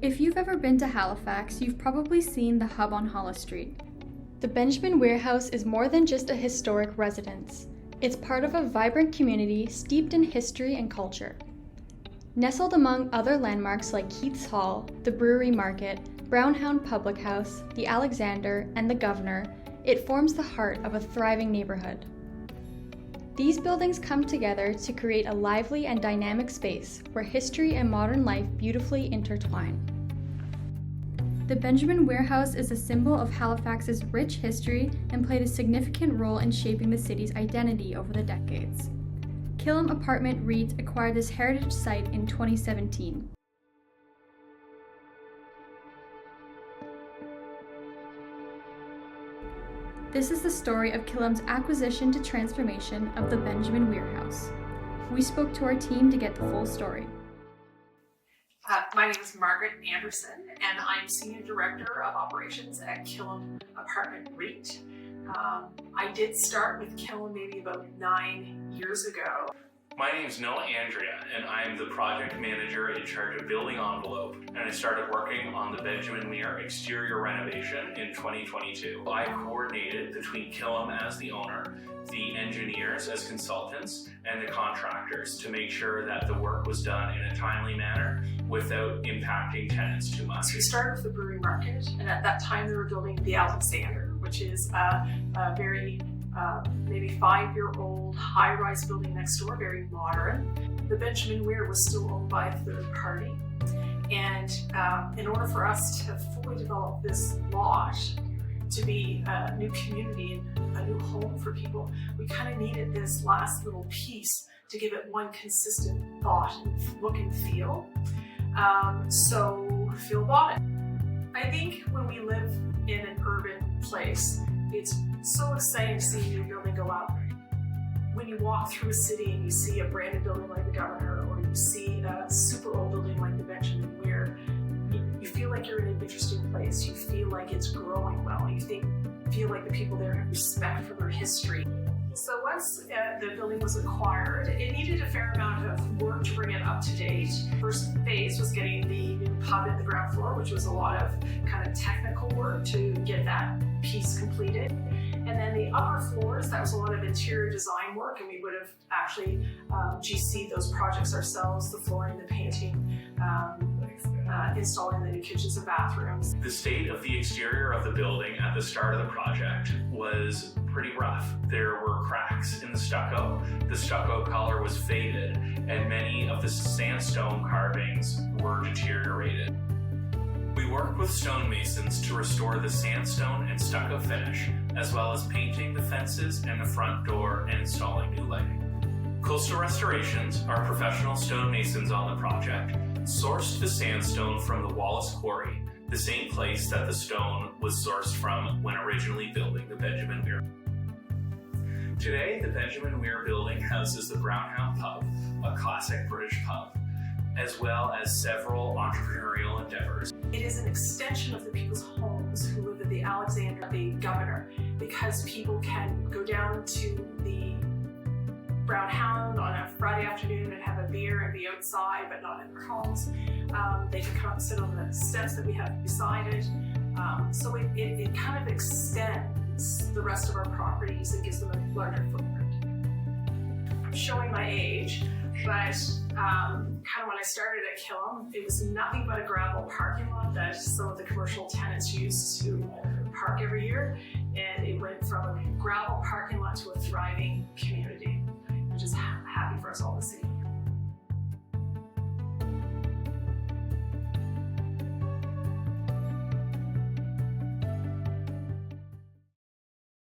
If you've ever been to Halifax, you've probably seen the Hub on Hollis Street. The Benjamin Wier House is more than just a historic residence. It's part of a vibrant community steeped in history and culture. Nestled among other landmarks like Keith's Hall, the Brewery Market, Brown Hound Public House, the Alexander, and the Governor, it forms the heart of a thriving neighborhood. These buildings come together to create a lively and dynamic space where history and modern life beautifully intertwine. The Benjamin Wier House is a symbol of Halifax's rich history and played a significant role in shaping the city's identity over the decades. Killam Apartment REIT acquired this heritage site in 2017. This is the story of Killam's acquisition to transformation of the Benjamin Wier House. We spoke to our team to get the full story. My name is Margaret Anderson, and I'm Senior Director of Operations at Killam Apartment REIT. I did start with Killam maybe about 9 years ago. My name is Noah Andrea, and I am the project manager in charge of building envelope, and I started working on the Benjamin Wier exterior renovation in 2022. I coordinated between Killam as the owner, the engineers as consultants, and the contractors to make sure that the work was done in a timely manner without impacting tenants too much. So we started with the Brewery Market, and at that time they were building the Alexander, which is a very maybe 5-year-old high-rise building next door, very modern. The Benjamin Wier was still owned by a third party, and in order for us to fully develop this lot to be a new community and a new home for people, we kind of needed this last little piece to give it one consistent thought and look and feel. So Phil bought it. I think when we live in an urban place, it's so exciting to see a new building go up. When you walk through a city and you see a brand new building like the Governor, or you see a super old building like the Benjamin Wier, you feel like you're in an interesting place. You feel like it's growing well. You feel like the people there have respect for their history. So once the building was acquired, it needed a fair amount of work to bring it up to date. First phase was getting the new pub at the ground floor, which was a lot of kind of technical work to get that piece completed. And then the upper floors, that was a lot of interior design work, and we would have actually GC'd those projects ourselves, the flooring, the painting, installing the new kitchens and bathrooms. The state of the exterior of the building at the start of the project was pretty rough. There were cracks in the stucco color was faded, and many of the sandstone carvings were deteriorated. We worked with stonemasons to restore the sandstone and stucco finish, as well as painting the fences and the front door and installing new lighting. Coastal Restorations, our professional stonemasons on the project, sourced the sandstone from the Wallace Quarry, the same place that the stone was sourced from when originally building the Benjamin Wier. Today, the Benjamin Wier building houses the Brown Hound Pub, a classic British pub, as well as several entrepreneurial endeavors. It is an extension of the people's homes who live at the Alexander, the Governor, because people can go down to the Brown Hound on a Friday afternoon and have a beer and be outside, but not in their homes. They can come and sit on the steps that we have beside it. So it kind of extends the rest of our properties and gives them a larger footprint. I'm showing my age, but kind of when I started at Killam, it was nothing but a gravel parking lot that some of the commercial tenants used to park every year, and it went from a gravel parking lot to a thriving community, which is happy for us all to see.